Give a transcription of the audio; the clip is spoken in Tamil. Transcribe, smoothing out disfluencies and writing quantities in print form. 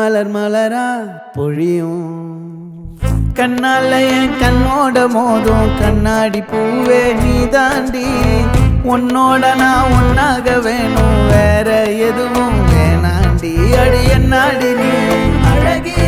மலர் மலரா பொழியும் கண்ணால என் கண்ணோட மோதும் கண்ணாடி பூவே நீ தாண்டி உன்னோட நான் ஒன்னாக வேணும் வேற எதுவும் வேணாண்டி அடி என்னாடி நீ அழகிய